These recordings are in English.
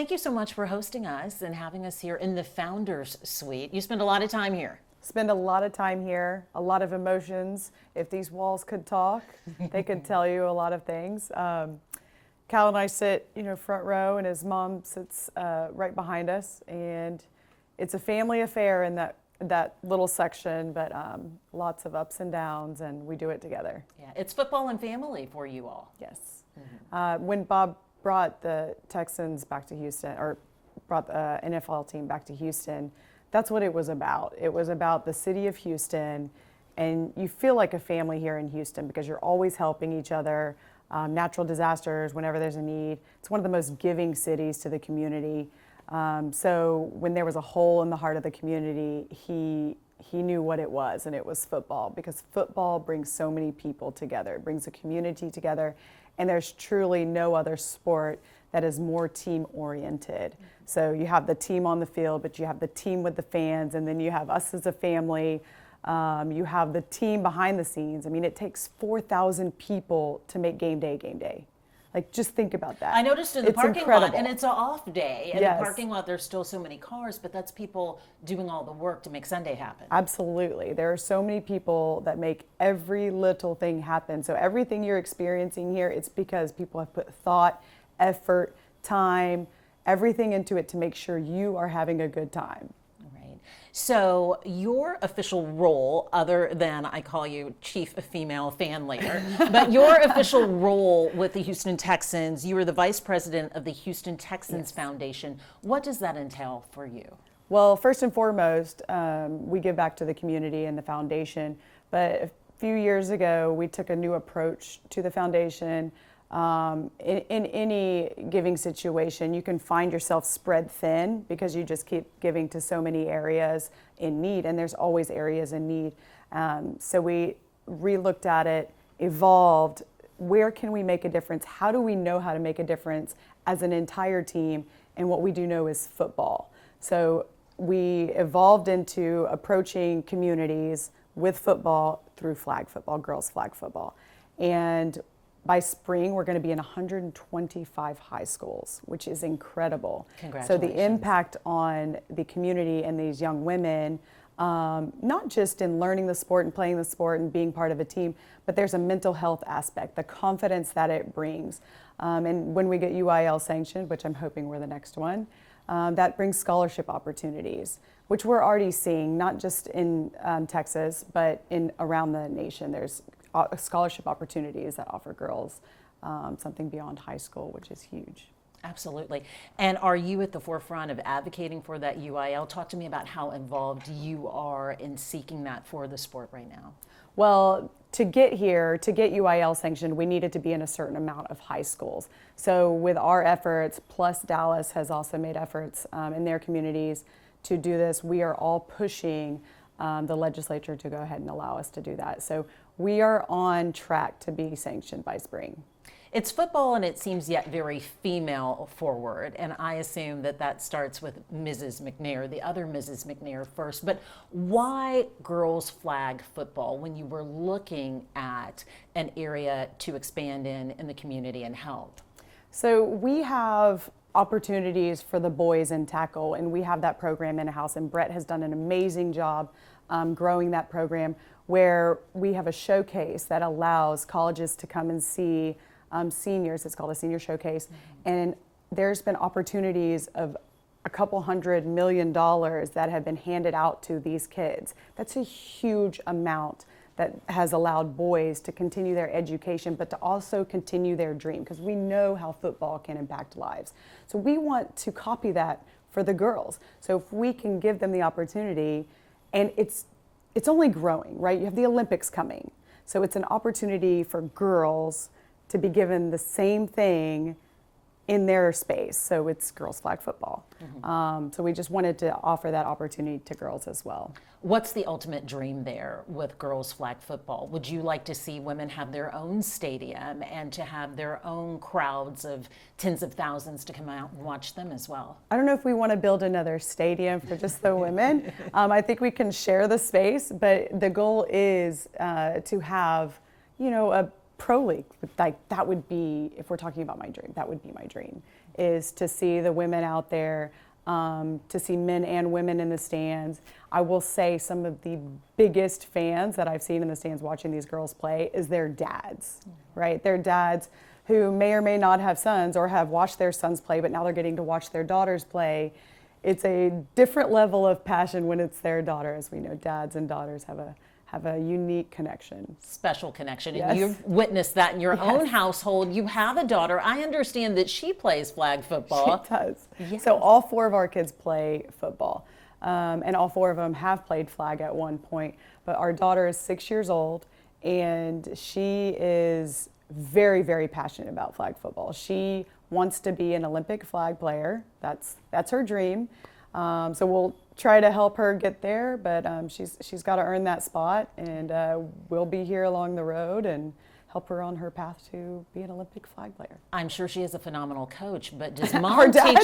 Thank you so much for hosting us and having us here in the Founders Suite. You spend a lot of time here. Spend a lot of time here, a lot of emotions. If these walls could talk, they could tell you a lot of things. Cal and I sit, front row, and his mom sits right behind us, and it's a family affair in that little section, but lots of ups and downs, and we do it together. Yeah, it's football and family for you all. Yes. When Bob brought the Texans back to Houston, or brought the NFL team back to Houston, that's what it was about. It was about the city of Houston, and you feel like a family here in Houston because you're always helping each other. Natural disasters, whenever there's a need. It's one of the most giving cities to the community. So when there was a hole in the heart of the community, he knew what it was, and it was football, because football brings so many people together. It brings a community together, and there's truly no other sport that is more team-oriented. So you have the team on the field, but you have the team with the fans, and then you have us as a family. You have the team behind the scenes. I mean, it takes 4,000 people to make game day. Like, just think about that. I noticed in the parking lot, and it's an off day. In Yes. the parking lot, there's still so many cars, but that's people doing all the work to make Sunday happen. Absolutely. There are so many people that make every little thing happen. So everything you're experiencing here, it's because people have put thought, effort, time, everything into it to make sure you are having a good time. So your official role, other than I call you Chief Female Fan Leader, but your official role with the Houston Texans, you are the Vice President of the Houston Texans Foundation. What does that entail for you? Well, first and foremost, we give back to the community and the foundation. But a few years ago, we took a new approach to the foundation. In any giving situation, you can find yourself spread thin because you just keep giving to so many areas in need, and there's always areas in need. So we re-looked at it, evolved. Where can we make a difference? How do we know how to make a difference as an entire team? And what we do know is football. So we evolved into approaching communities with football through flag football, girls flag football. And by spring, we're going to be in 125 high schools, which is incredible. Congratulations. So the impact on the community and these young women, not just in learning the sport and playing the sport and being part of a team, but there's a mental health aspect, the confidence that it brings. And when we get UIL sanctioned, which I'm hoping we're the next one, that brings scholarship opportunities, which we're already seeing, not just in Texas, but around the nation. There's scholarship opportunities that offer girls something beyond high school, which is huge. Absolutely. And are you at the forefront of advocating for that UIL? Talk to me about how involved you are in seeking that for the sport right now. Well, to get UIL sanctioned, we needed to be in a certain amount of high schools. So with our efforts, plus Dallas has also made efforts in their communities to do this, we are all pushing the legislature to go ahead and allow us to do that. So we are on track to be sanctioned by spring. It's football, and it seems yet very female forward, and I assume that starts with Mrs. McNair, the other Mrs. McNair first. But why girls flag football when you were looking at an area to expand in the community and help? So we have opportunities for the boys in tackle, and we have that program in-house, and Brett has done an amazing job growing that program, where we have a showcase that allows colleges to come and see seniors. It's called a senior showcase. And there's been opportunities of a couple $100 million that have been handed out to these kids. That's a huge amount that has allowed boys to continue their education, but to also continue their dream, because we know how football can impact lives. So we want to copy that for the girls. So if we can give them the opportunity, and it's only growing, right? You have the Olympics coming. So it's an opportunity for girls to be given the same thing in their space. So it's girls flag football. So we just wanted to offer that opportunity to girls as well. What's the ultimate dream there with girls flag football? Would you like to see women have their own stadium and to have their own crowds of tens of thousands to come out and watch them as well? I don't know if we want to build another stadium for just the women. I think we can share the space, but the goal is to have, a pro league. Like, that would be, if we're talking about my dream, that would be my dream, is to see the women out there, to see men and women in the stands. I will say some of the biggest fans that I've seen in the stands watching these girls play is their dads, right? Their dads who may or may not have sons or have watched their sons play, but now they're getting to watch their daughters play. It's a different level of passion when it's their daughter. As we know, dads and daughters have a unique connection. Special connection. Yes. And you've witnessed that in your Yes. own household. You have a daughter. I understand that she plays flag football. She does. Yes. So all 4 of our kids play football. And all 4 of them have played flag at one point. But our daughter is 6 years old, and she is very, very passionate about flag football. She wants to be an Olympic flag player. That's her dream. So we'll try to help her get there, but she's got to earn that spot, and we'll be here along the road and help her on her path to be an Olympic flag player. I'm sure she is a phenomenal coach, but does Her mom dad?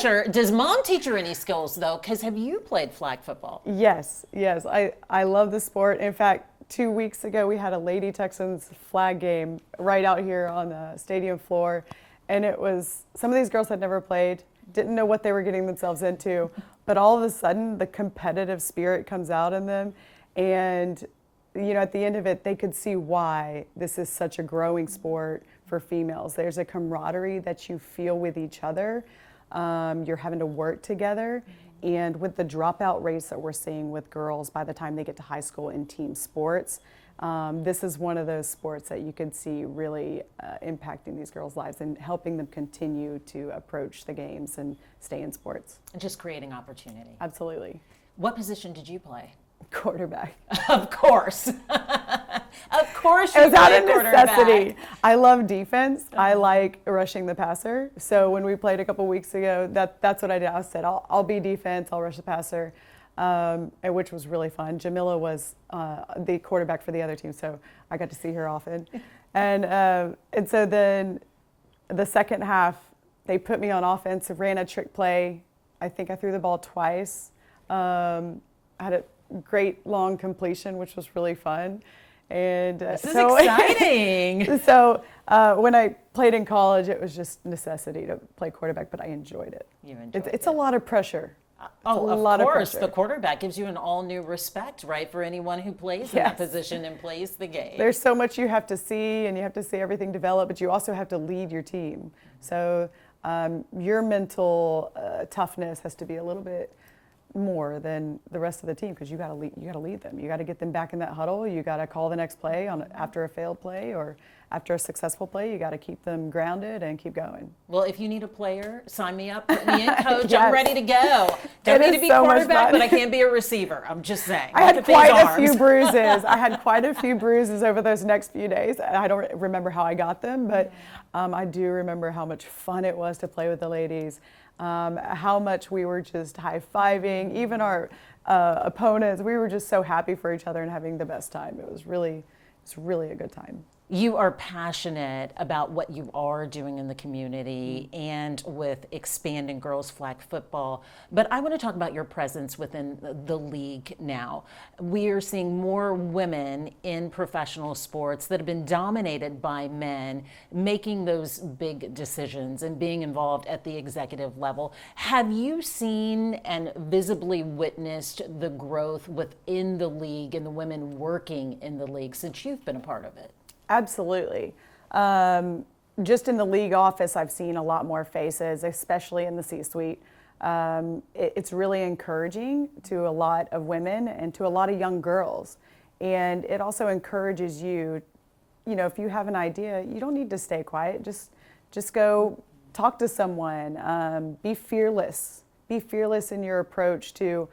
teach her any skills though? Because have you played flag football? Yes. I love the sport. In fact, 2 weeks ago we had a Lady Texans flag game right out here on the stadium floor, and it was, some of these girls had never played, didn't know what they were getting themselves into, but all of a sudden the competitive spirit comes out in them, and at the end of it, they could see why this is such a growing sport for females. There's a camaraderie that you feel with each other. You're having to work together. And with the dropout rates that we're seeing with girls by the time they get to high school in team sports, this is one of those sports that you could see really impacting these girls' lives and helping them continue to approach the games and stay in sports. And just creating opportunity. Absolutely. What position did you play? Quarterback. Of course. Of course you It was out played of quarterback. necessity. I love defense. I like rushing the passer. So when we played a couple weeks ago, that's what I did. I said, I'll be defense, I'll rush the passer, which was really fun. Jamila was the quarterback for the other team, so I got to see her often. And so then the second half, they put me on offense, ran a trick play. I think I threw the ball twice. I had a great long completion, which was really fun. And This is exciting. So when I played in college, it was just necessity to play quarterback, but I enjoyed it. You enjoyed It's a lot of pressure. Oh, a of lot of course. pressure. The quarterback gives you an all new respect, right, for anyone who plays in that Yes. position and plays the game. There's so much you have to see, and you have to see everything develop, but you also have to lead your team. So your mental toughness has to be a little bit more than the rest of the team, because you got to lead them. You got to get them back in that huddle. You got to call the next play after a failed play or after a successful play. You got to keep them grounded and keep going. Well, if you need a player, sign me up, put me in, coach. Yes. I'm ready to go. Don't It need is to be so much quarterback, fun. but I can be a receiver. I'm just saying. I had Look at these quite a arms. few bruises. I had quite a few bruises over those next few days. I don't remember how I got them, but I do remember how much fun it was to play with the ladies. How much we were just high-fiving, even our opponents. We were just so happy for each other and having the best time. It was really a good time. You are passionate about what you are doing in the community and with expanding girls flag football. But I want to talk about your presence within the league now. We are seeing more women in professional sports that have been dominated by men making those big decisions and being involved at the executive level. Have you seen and visibly witnessed the growth within the league and the women working in the league since you've been a part of it? Absolutely. Just in the league office, I've seen a lot more faces, especially in the C-suite. It's really encouraging to a lot of women and to a lot of young girls. And it also encourages you, if you have an idea, you don't need to stay quiet. Just go talk to someone. Be fearless. Be fearless in your approach to,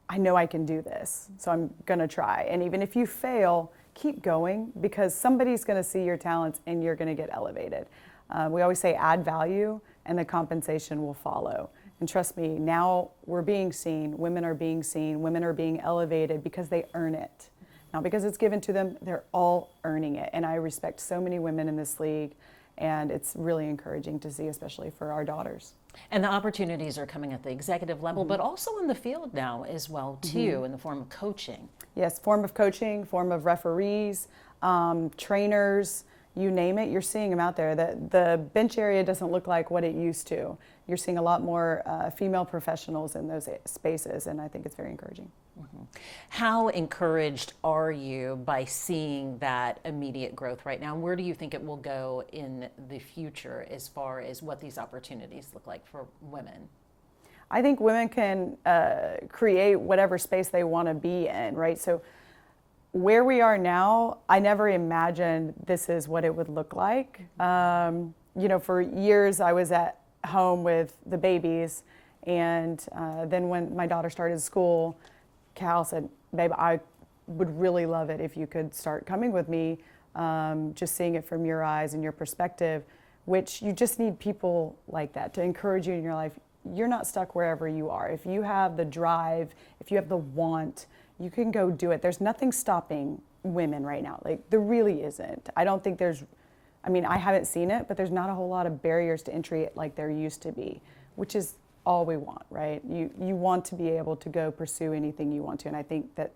I know I can do this, so I'm going to try. And even if you fail, keep going, because somebody's going to see your talents and you're going to get elevated. We always say add value and the compensation will follow. And trust me, now we're being seen, women are being elevated because they earn it. Not because it's given to them, they're all earning it. And I respect so many women in this league, and it's really encouraging to see, especially for our daughters. And the opportunities are coming at the executive level, but also in the field now as well, too, in the form of coaching. Yes, form of coaching, form of referees, trainers. you name it, you're seeing them out there. The bench area doesn't look like what it used to. You're seeing a lot more female professionals in those spaces, and I think it's very encouraging. Mm-hmm. How encouraged are you by seeing that immediate growth right now? Where do you think it will go in the future as far as what these opportunities look like for women? I think women can create whatever space they want to be in, right? So where we are now, I never imagined this is what it would look like. For years I was at home with the babies, and then when my daughter started school, Cal said, "Babe, I would really love it if you could start coming with me, just seeing it from your eyes and your perspective," which you just need people like that to encourage you in your life. You're not stuck wherever you are. If you have the drive, if you have the want, you can go do it. There's nothing stopping women right now. Like, there really isn't. I don't think I haven't seen it, but there's not a whole lot of barriers to entry like there used to be, which is all we want, right? You want to be able to go pursue anything you want to, and I think that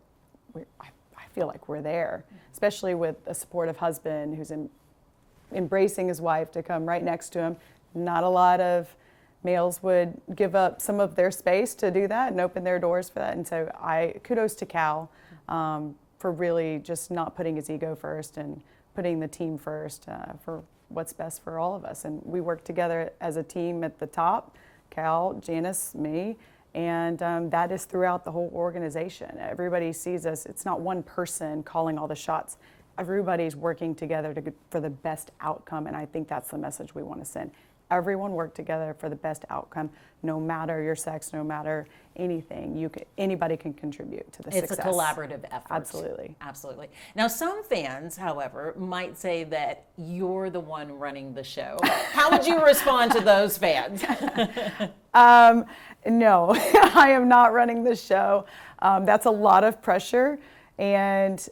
I feel like we're there, especially with a supportive husband who's embracing his wife to come right next to him. Not a lot of males would give up some of their space to do that and open their doors for that. And so kudos to Cal for really just not putting his ego first and putting the team first for what's best for all of us. And we work together as a team at the top, Cal, Janice, me, and that is throughout the whole organization. Everybody sees us. It's not one person calling all the shots. Everybody's working together for the best outcome, and I think that's the message we want to send. Everyone work together for the best outcome, no matter your sex, no matter anything. Anybody can contribute to the success. It's a collaborative effort. Absolutely. Absolutely. Now, some fans, however, might say that you're the one running the show. How would you respond to those fans? No, I am not running the show. That's a lot of pressure, and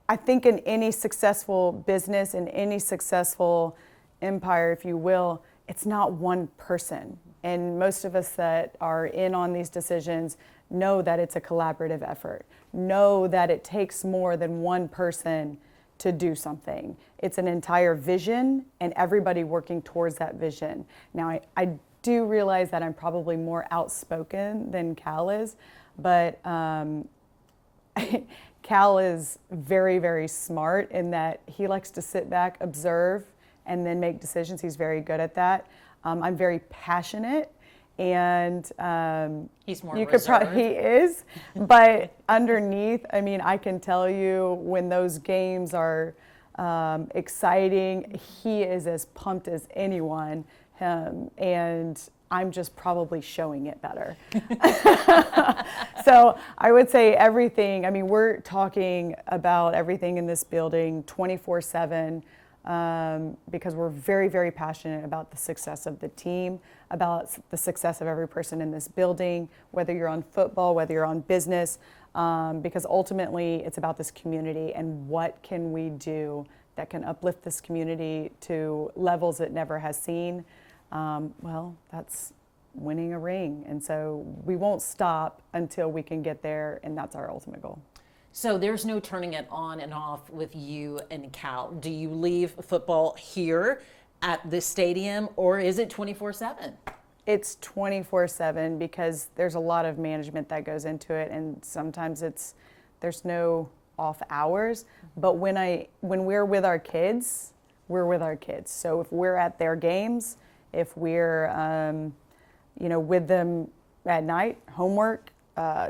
I think in any successful business, in any successful empire, if you will, it's not one person. And most of us that are in on these decisions know that it's a collaborative effort, know that it takes more than one person to do something. It's an entire vision and everybody working towards that vision. Now, I do realize that I'm probably more outspoken than Cal is, but Cal is very, very smart in that he likes to sit back, observe, and then make decisions. He's very good at that. I'm very passionate, and he's more reserved. He is, but underneath, I can tell you when those games are exciting, he is as pumped as anyone, and I'm just probably showing it better. So I would say everything, we're talking about everything in this building 24/7. Because we're very, very passionate about the success of the team, about the success of every person in this building, whether you're on football, whether you're on business, because ultimately it's about this community and what can we do that can uplift this community to levels it never has seen. Well, that's winning a ring. And so we won't stop until we can get there, and that's our ultimate goal. So there's no turning it on and off with you and Cal. Do you leave football here at this stadium, or is it 24/7? It's 24/7 because there's a lot of management that goes into it, and sometimes there's no off hours. But when we're with our kids, we're with our kids. So if we're at their games, if we're with them at night, homework,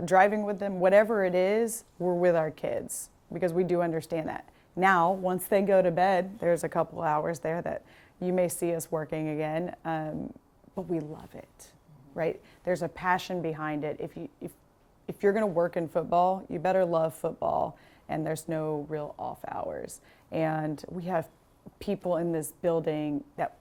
driving with them, whatever it is, we're with our kids because we do understand that. Now, once they go to bed, there's a couple hours there that you may see us working again, but we love it, right? There's a passion behind it. If you're going to work in football, you better love football, and there's no real off hours. And we have people in this building that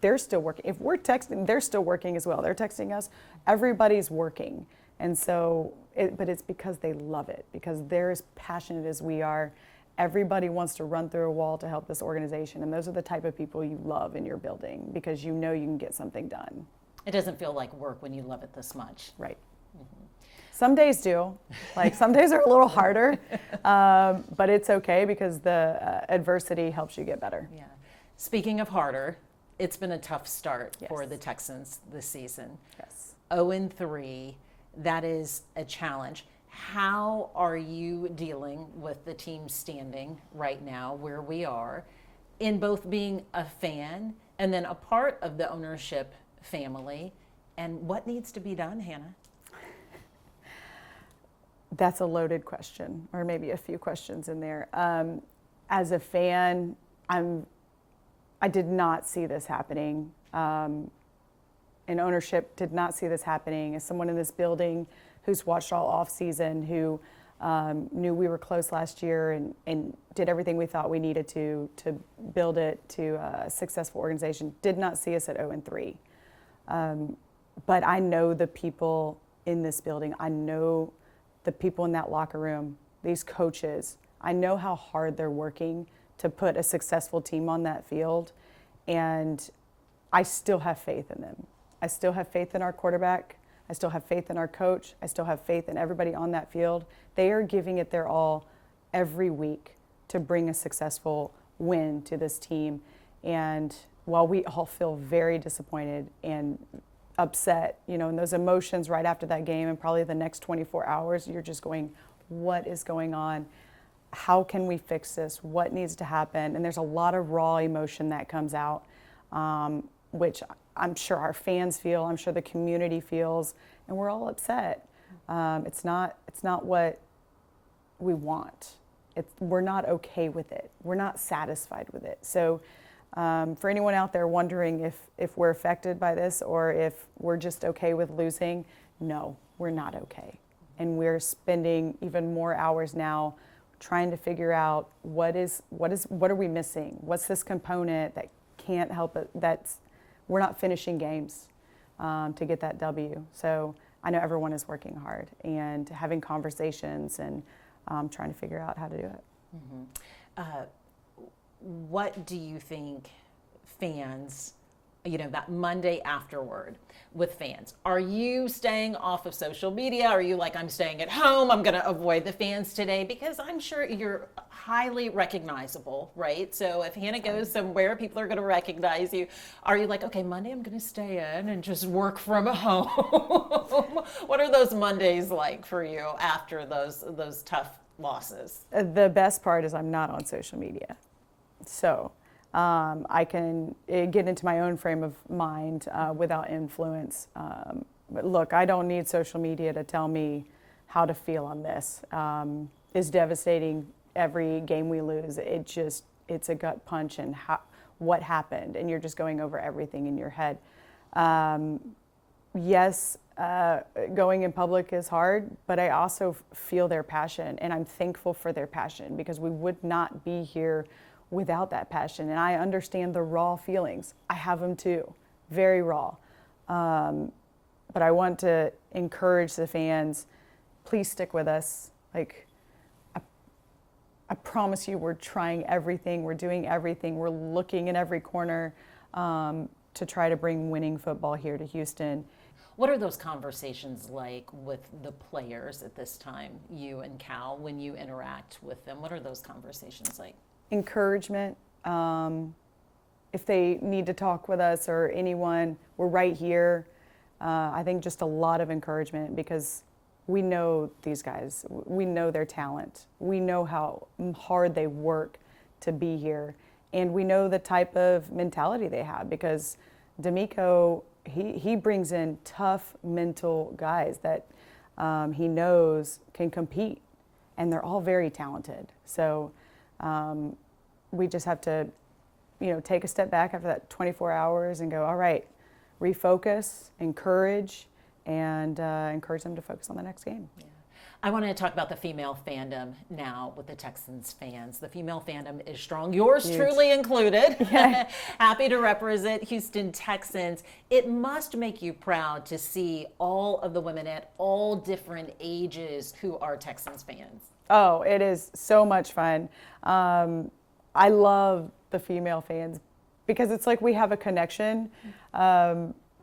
they're still working. If we're texting, they're still working as well. They're texting us. Everybody's working. And so, but it's because they love it, because they're as passionate as we are. Everybody wants to run through a wall to help this organization, and those are the type of people you love in your building because you know you can get something done. It doesn't feel like work when you love it this much. Right. Mm-hmm. Some days do. Like some days are a little harder, but it's okay because the adversity helps you get better. Yeah. Speaking of harder, it's been a tough start Yes. for the Texans this season. Yes. 0-3, that is a challenge. How are you dealing with the team standing right now where we are in both being a fan and then a part of the ownership family? And what needs to be done, Hannah? That's a loaded question, or maybe a few questions in there. As a fan, I did not see this happening. And ownership did not see this happening. As someone in this building who's watched all off season, who knew we were close last year and did everything we thought we needed to build it to a successful organization, did not see us at 0-3. But I know the people in this building. I know the people in that locker room, these coaches. I know how hard they're working to put a successful team on that field. And I still have faith in them. I still have faith in our quarterback. I still have faith in our coach. I still have faith in everybody on that field. They are giving it their all every week to bring a successful win to this team. And while we all feel very disappointed and upset, and those emotions right after that game and probably the next 24 hours, you're just going, what is going on? How can we fix this? What needs to happen? And there's a lot of raw emotion that comes out, which I'm sure our fans feel, I'm sure the community feels, and we're all upset. It's not what we want. We're not okay with it. We're not satisfied with it. So for anyone out there wondering if we're affected by this or if we're just okay with losing, no, we're not okay. And we're spending even more hours now trying to figure out what are we missing? What's this component that can't help it? We're not finishing games to get that W. So I know everyone is working hard and having conversations and trying to figure out how to do it. Mm-hmm. What do you think fans, that Monday afterward with fans, are you staying off of social media? Are you like, I'm staying at home, I'm going to avoid the fans today? Because I'm sure you're highly recognizable, right? So if Hannah goes somewhere, people are going to recognize you. Are you like, okay, Monday I'm going to stay in and just work from home? What are those Mondays like for you after those tough losses? The best part is I'm not on social media. So I can get into my own frame of mind without influence. But look, I don't need social media to tell me how to feel on this. It's devastating every game we lose. It's a gut punch and what happened, and you're just going over everything in your head. Yes, going in public is hard, but I also feel their passion, and I'm thankful for their passion because we would not be here without that passion. And I understand the raw feelings. I have them too, very raw. But I want to encourage the fans, please stick with us. Like, I promise you, we're trying everything, we're doing everything, we're looking in every corner to try to bring winning football here to Houston. What are those conversations like with the players at this time, you and Cal, when you interact with them? What are those conversations like? Encouragement. If they need to talk with us or anyone, we're right here. I think just a lot of encouragement because we know these guys. We know their talent. We know how hard they work to be here. And we know the type of mentality they have because D'Amico, he brings in tough mental guys that he knows can compete. And they're all very talented. So we just have to, take a step back after that 24 hours and go, all right, refocus, encourage, and encourage them to focus on the next game. Yeah. I want to talk about the female fandom now with the Texans fans. The female fandom is strong. Yours Huge. Truly included. Yeah. Happy to represent Houston Texans. It must make you proud to see all of the women at all different ages who are Texans fans. Oh, it is so much fun. I love the female fans because it's like we have a connection.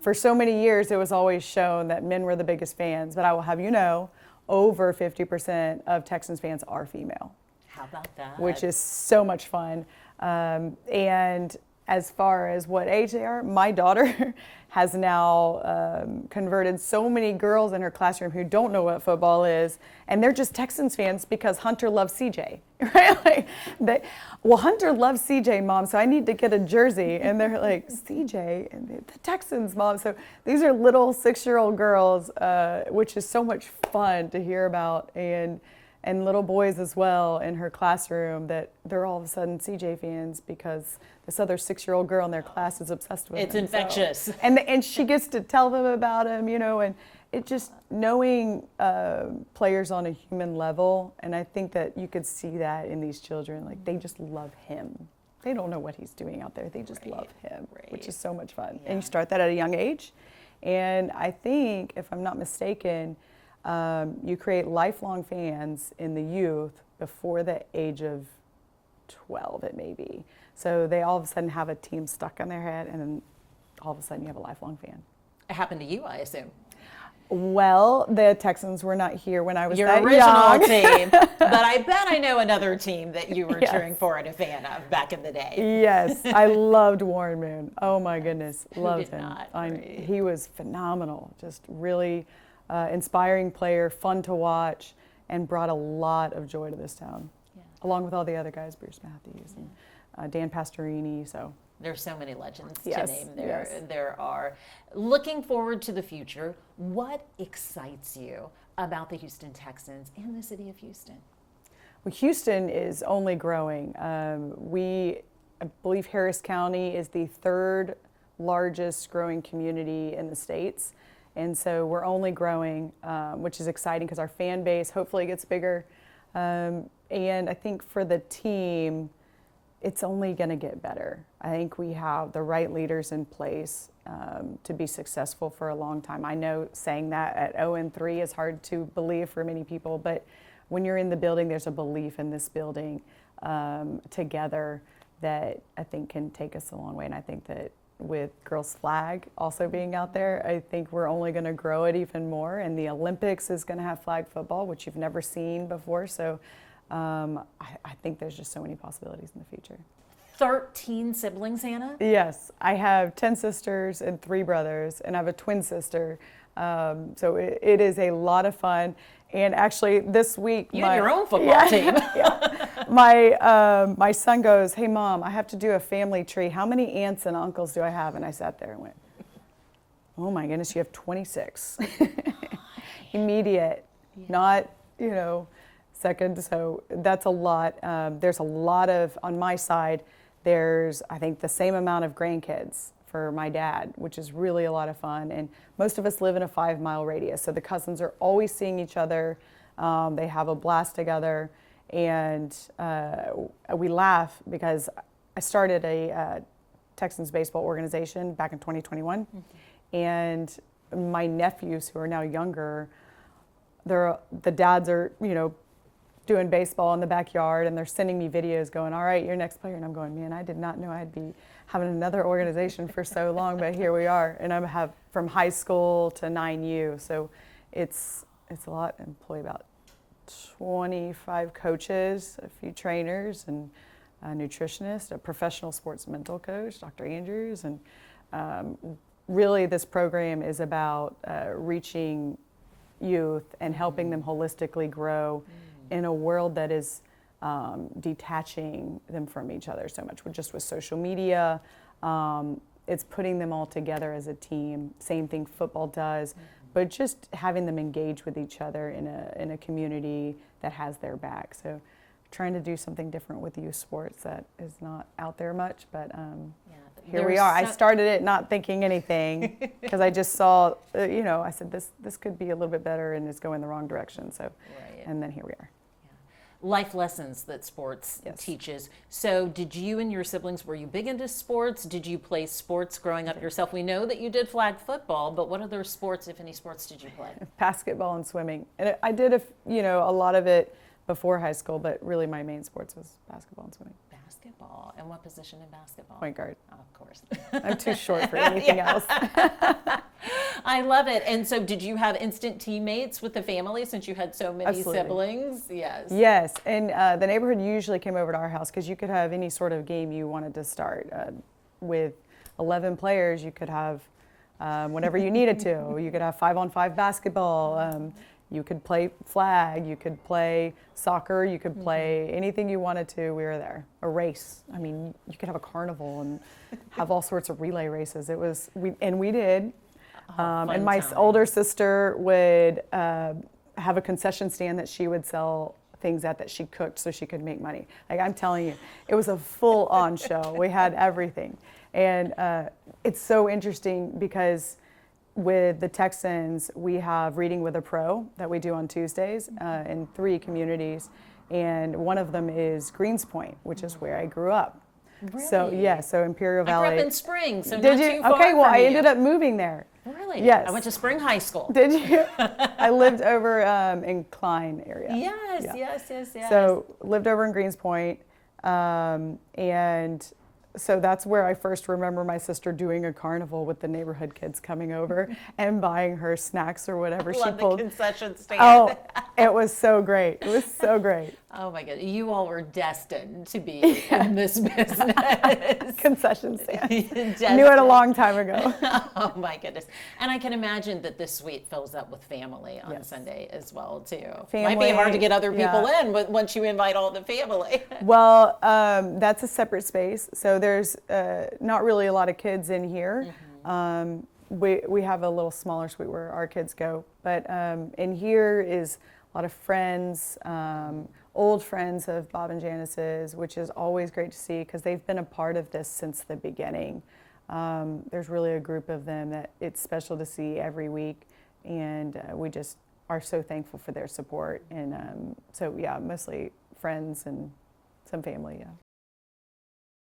for so many years, it was always shown that men were the biggest fans, but I will have you know, over 50% of Texans fans are female. How about that? Which is so much fun. And as far as what age they are, my daughter has now converted so many girls in her classroom who don't know what football is, and they're just Texans fans because Hunter loves CJ, right? Well, Hunter loves CJ, Mom, so I need to get a jersey. And they're like, CJ, and the Texans, Mom. So these are little 6-year-old girls, which is so much fun to hear about. And little boys as well in her classroom that they're all of a sudden CJ fans because this other 6-year-old girl in their class is obsessed with him. It's infectious. So, and she gets to tell them about him, you know, and it just knowing players on a human level. And I think that you could see that in these children, like they just love him. They don't know what he's doing out there. They just love him, which is so much fun. Yeah. And you start that at a young age. And I think, if I'm not mistaken, you create lifelong fans in the youth before the age of 12, it may be. So they all of a sudden have a team stuck in their head, and then all of a sudden you have a lifelong fan. It happened to you, I assume. Well, the Texans were not here when I was your that original young. team, but I bet I know another team that you were Yes. cheering for and a fan of back in the day. Yes, I loved Warren Moon. Oh my goodness, loved did him. not, right? He was phenomenal, just really inspiring player, fun to watch, and brought a lot of joy to this town, along with all the other guys, Bruce Matthews and Dan Pastorini. So there's so many legends Yes, to name there. yes. There are. Looking forward to the future, what excites you about the Houston Texans and the city of Houston? Well, Houston is only growing. I believe Harris County is the 3rd largest growing community in the States. And so we're only growing, which is exciting because our fan base hopefully gets bigger. And I think for the team, it's only going to get better. I think we have the right leaders in place to be successful for a long time. I know saying that at 0-3 is hard to believe for many people, but when you're in the building, there's a belief in this building together that I think can take us a long way. And I think that with girls flag also being out there, I think we're only going to grow it even more. And the Olympics is going to have flag football, which you've never seen before. So I think there's just so many possibilities in the future. 13 siblings, Hannah? Yes, I have 10 sisters and 3 brothers, and I have a twin sister. So it is a lot of fun. And actually this week, You have your own football team. My son goes, "Hey Mom, I have to do a family tree. How many aunts and uncles do I have?" And I sat there and went, "Oh my goodness, you have 26." Immediate, not, second. So that's a lot. There's a lot of, on my side, there's, I think, the same amount of grandkids for my dad, which is really a lot of fun. And most of us live in a 5-mile radius. So the cousins are always seeing each other. They have a blast together. And we laugh because I started a Texans baseball organization back in 2021. Mm-hmm. And my nephews, who are now younger, the dads are, doing baseball in the backyard, and they're sending me videos going, "All right, you're next player." And I'm going, "Man, I did not know I'd be having another organization for so long, but here we are." And I have from high school to 9U. So it's a lot. I employ about 25 coaches, a few trainers, and a nutritionist, a professional sports mental coach, Dr. Andrews. And really this program is about reaching youth and helping them holistically grow in a world that is detaching them from each other so much. Just with social media, it's putting them all together as a team. Same thing football does, but just having them engage with each other in a community that has their back. So trying to do something different with youth sports that is not out there much, but here we are. I started it not thinking anything because I just saw, I said this could be a little bit better, and it's going the wrong direction. So, and then here we are. Life lessons that sports teaches. So did you and your siblings, were you big into sports? Did you play sports growing up yourself? We know that you did flag football, but what other sports, if any sports, did you play? Basketball and swimming. And I did a lot of it before high school, but really my main sports was basketball and swimming. basketball. And what position in basketball? Point guard. Oh, of course. I'm too short for anything else. I love it. And so did you have instant teammates with the family since you had so many Absolutely. siblings? Yes. Yes, and the neighborhood usually came over to our house because you could have any sort of game you wanted to start. With 11 players, you could have whatever you needed to. You could have 5-on-5 basketball. You could play flag. You could play soccer. You could play anything you wanted to. We were there. A race. I mean, you could have a carnival and have all sorts of relay races. It was we did. And my older sister would have a concession stand that she would sell things at that she cooked so she could make money. Like, I'm telling you, it was a full-on show. We had everything. And it's so interesting because with the Texans, we have Reading with a Pro that we do on Tuesdays in 3 communities. And one of them is Greens Point, which is where I grew up. Really? So, yeah, so Imperial Valley. I grew up in Spring, so Did not you? too far Okay, well, from I you. ended up moving there. Really? Yes. I went to Spring High School. Did you? I lived over in Klein area. Yes, Yeah. yes. So lived over in Greens Point, and so that's where I first remember my sister doing a carnival with the neighborhood kids coming over and buying her snacks or whatever she Love the pulled. concession stand. Oh, it was so great. It was so great. Oh my God, you all were destined to be in this business. Concession stand. Destined. Knew it a long time ago. Oh my goodness. And I can imagine that this suite fills up with family on Yes. Sunday as well too. Might Family, be hard to get other people yeah. in but once you invite all the family. Well, that's a separate space. So there's not really a lot of kids in here. We have a little smaller suite where our kids go. But in here is a lot of friends, old friends of Bob and Janice's, which is always great to see because they've been a part of this since the beginning. There's really a group of them that it's special to see every week. And we just are so thankful for their support. And so, yeah, mostly friends and some family, yeah.